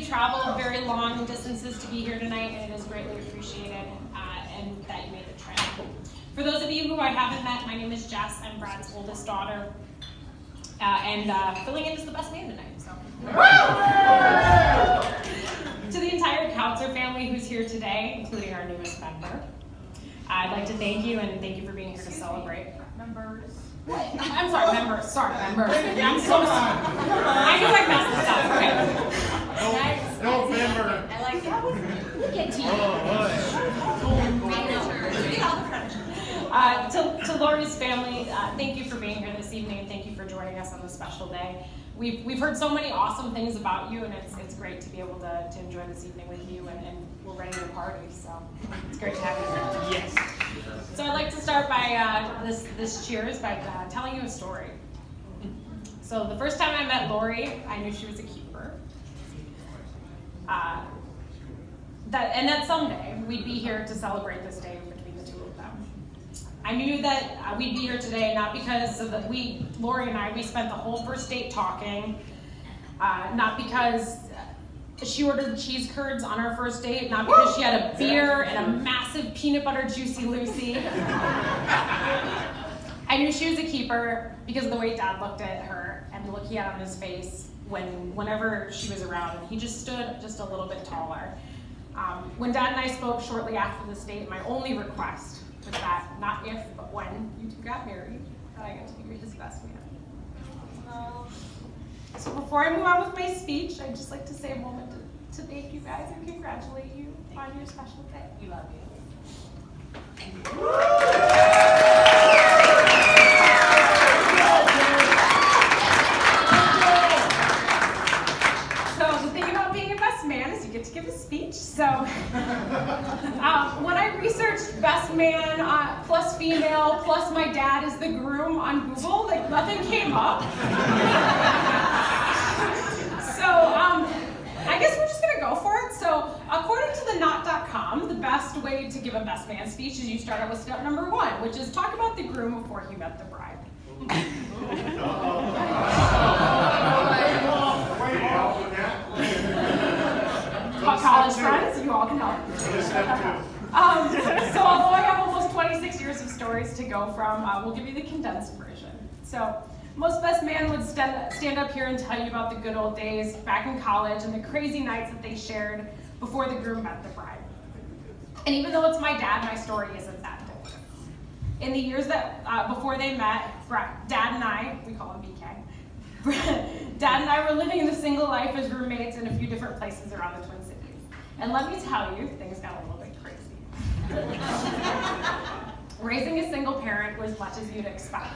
traveled very long distances to be here tonight, and it is greatly appreciated, and that you made the trip. For those of you who I haven't met, my name is Jess. I'm Brad's oldest daughter, and filling in as the best man tonight. So, to the entire Kautzer family who's here today, including our newest member, I'd like to thank you, and thank you for being here to celebrate. Members. I'm sorry, members. Sorry, members. I'm so sorry. I knew I messed this up. Okay. No member. I like that. Look at you. To Lori's family, thank you for being here this evening, and thank you for joining us on this special day. We've heard so many awesome things about you, and it's great to be able to enjoy this evening with you, and we're ready to party, so it's great to have you here. Yes. So I'd like to start by this cheers by telling you a story. So the first time I met Lori, I knew she was a keeper. That someday we'd be here to celebrate this day between the two of them. I knew that we'd be here today not because of Lori and I, we spent the whole first date talking, not because she ordered cheese curds on our first date, not because she had a beer and a massive peanut butter Juicy Lucy. I knew she was a keeper because of the way Dad looked at her and the look he had on his face whenever she was around, and he just stood just a little bit taller. When Dad and I spoke shortly after this date, my only request was that, not if, but when you two got married, that I get to be his best man. So before I move on with my speech, I'd just like to say a moment to thank you guys and congratulate you on your special day. We love you. So the thing about being a best man is you get to give a speech. So when I researched best man plus female plus my dad is the groom on Google, like nothing came up. So I guess we're just gonna go for it. So according to the knot.com, the best way to give a best man speech is you start out with step number 1, which is talk about the groom before he met the bride. College friends, you all can help. So although I have almost 26 years of stories to go from, we'll give you the condensed version. So most best man would stand up here and tell you about the good old days back in college and the crazy nights that they shared before the groom met the bride. And even though it's my dad, my story isn't that different. In the years that before they met, Dad and I, we call him BK, Dad and I were living the single life as roommates in a few different places around the Twin Cities. And let me tell you, things got a little bit crazy. Raising a single parent was much as you'd expect.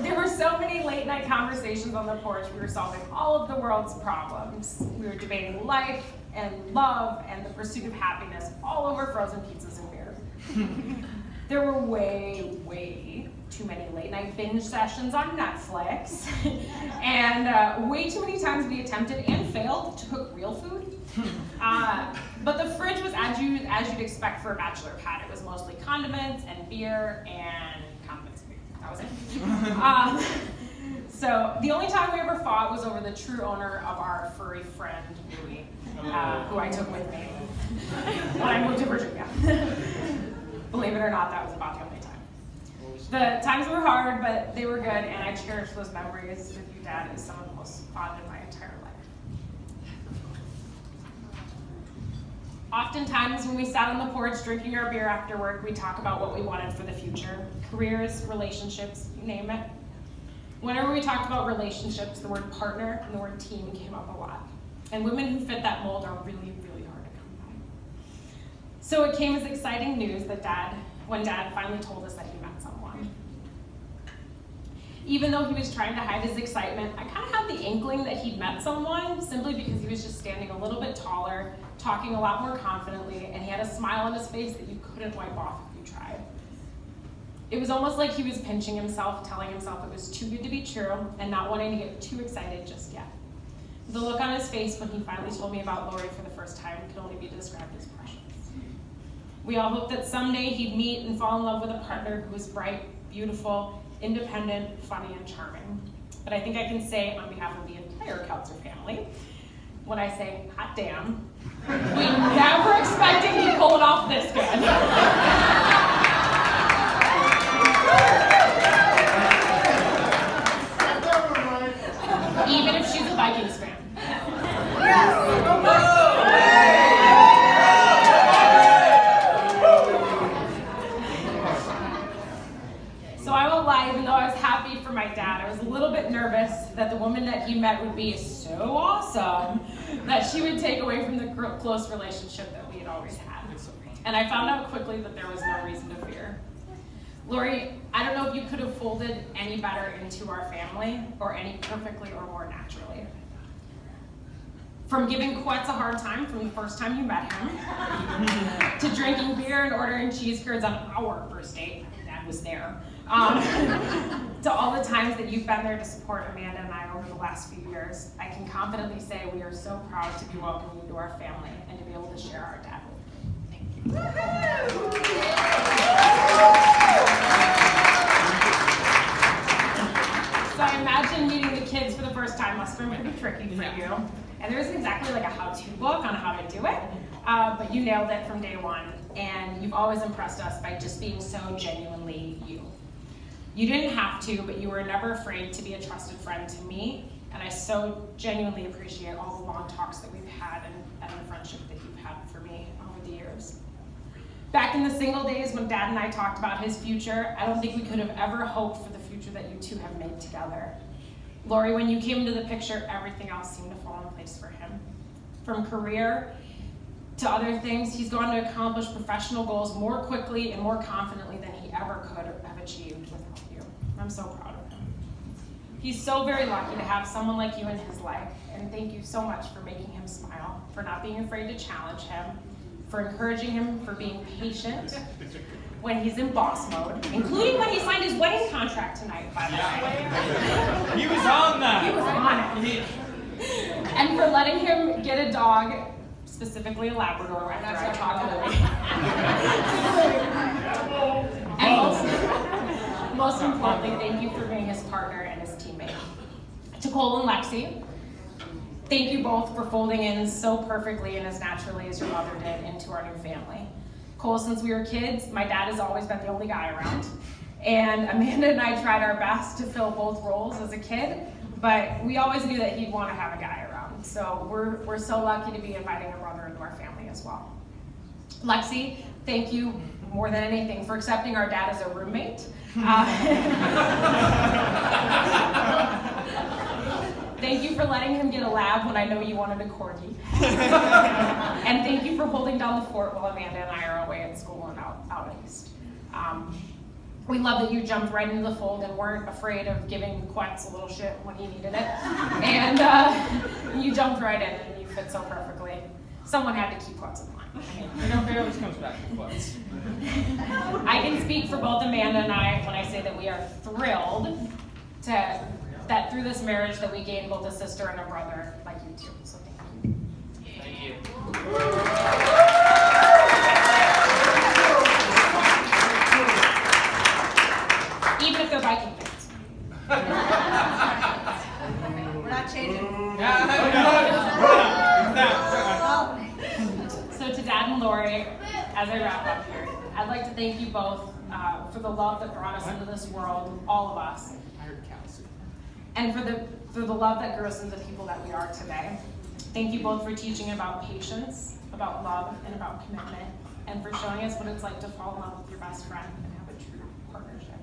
There were so many late night conversations on the porch. We were solving all of the world's problems. We were debating life and love and the pursuit of happiness all over frozen pizzas and beer. There were way, way too many late night binge sessions on Netflix, and way too many times we attempted and failed to cook real food. But the fridge was as you'd expect for a bachelor pad. It was mostly condiments and beer and condiments and beer. That was it. So the only time we ever fought was over the true owner of our furry friend, Louie, who I took with me when I moved to Virginia. Believe it or not, that was about the only time. The times were hard, but they were good, and I cherish those memories with you, Dad, as some of the most fun in my entire life. Oftentimes, when we sat on the porch drinking our beer after work, we talk about what we wanted for the future. Careers, relationships, you name it. Whenever we talked about relationships, the word partner and the word team came up a lot. And women who fit that mold are really, really hard to come by. So it came as exciting news that when Dad finally told us that he met someone. Even though he was trying to hide his excitement, I kind of had the inkling that he'd met someone simply because he was just standing a little bit taller, talking a lot more confidently, and he had a smile on his face that you couldn't wipe off if you tried. It was almost like he was pinching himself, telling himself it was too good to be true, and not wanting to get too excited just yet. The look on his face when he finally told me about Lori for the first time could only be described as precious. We all hope that someday he'd meet and fall in love with a partner who is bright, beautiful, independent, funny, and charming. But I think I can say on behalf of the entire Kautzer family, when I say, hot damn, we never expected he'd pull it off this good. Even if she's a Vikings fan. So I won't lie, even though I was happy for my dad, I was a little bit nervous that the woman that he met would be so awesome that she would take away from the close relationship that we had always had. And I found out quickly that there was no reason to fear. Lori, I don't know if you could have folded any better into our family or any perfectly or more naturally. From giving Kautzer a hard time from the first time you met him, to drinking beer and ordering cheese curds on our first date, Dad was there, to all the times that you've been there to support Amanda and I over the last few years, I can confidently say we are so proud to be welcoming you to our family and to be able to share our dad with you. Thank you. So I imagine meeting the kids for the first time must have been tricky for you. And there isn't exactly like a how-to book on how to do it, but you nailed it from day one. And you've always impressed us by just being so genuinely you. You didn't have to, but you were never afraid to be a trusted friend to me. And I so genuinely appreciate all the long talks that we've had and the friendship that you've had for me over the years. Back in the single days when Dad and I talked about his future, I don't think we could have ever hoped for the future that you two have made together. Lori, when you came into the picture, everything else seemed to fall in place for him. From career to other things, he's gone to accomplish professional goals more quickly and more confidently than he ever could have achieved without you. I'm so proud of him. He's so very lucky to have someone like you in his life, and thank you so much for making him smile, for not being afraid to challenge him, for encouraging him, for being patient when he's in boss mode, including when he signed his wedding contract tonight, by the way. He was on that. He was on it. And for letting him get a dog, specifically a Labrador, after I talked to him. And most importantly, thank you for being his partner and his teammate. To Cole and Lexi, thank you both for folding in so perfectly and as naturally as your mother did into our new family. Cole, since we were kids, my dad has always been the only guy around. And Amanda and I tried our best to fill both roles as a kid, but we always knew that he'd want to have a guy around. So we're so lucky to be inviting a brother into our family as well. Lexi, thank you more than anything for accepting our dad as a roommate. Thank you for letting him get a lab when I know you wanted a corgi. And thank you for holding down the fort while Amanda and I are away at school and out east. We love that you jumped right into the fold and weren't afraid of giving Kautzer a little shit when he needed it. And you jumped right in and you fit so perfectly. Someone had to keep Kautzer in line. It always comes back to Kautzer. I can speak for both Amanda and I when I say that we are thrilled that through this marriage that we gained both a sister and a brother like you two. So thank you. Thank you. Even if they're Viking fans. We're not changing. So to Dad and Lori, as I wrap up here, I'd like to thank you both for the love that brought us into this world, all of us. And for the love that grew us into the people that we are today. Thank you both for teaching about patience, about love, and about commitment, and for showing us what it's like to fall in love with your best friend and have a true partnership.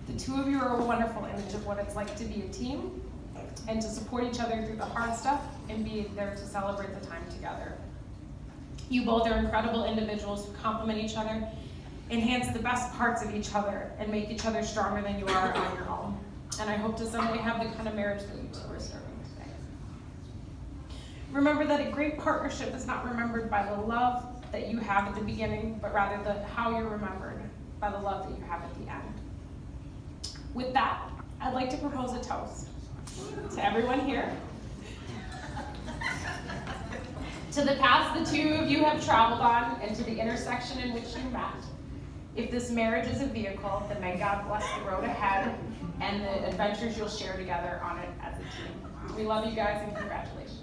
The two of you are a wonderful image of what it's like to be a team, and to support each other through the hard stuff, and be there to celebrate the time together. You both are incredible individuals who complement each other, enhance the best parts of each other, and make each other stronger than you are on your own. And I hope to someday have the kind of marriage that you two are starting today. Remember that a great partnership is not remembered by the love that you have at the beginning, but rather how you're remembered by the love that you have at the end. With that, I'd like to propose a toast to everyone here. To the paths the two of you you have traveled on and to the intersection in which you met. If this marriage is a vehicle, then may God bless the road ahead and the adventures you'll share together on it as a team. We love you guys and congratulations.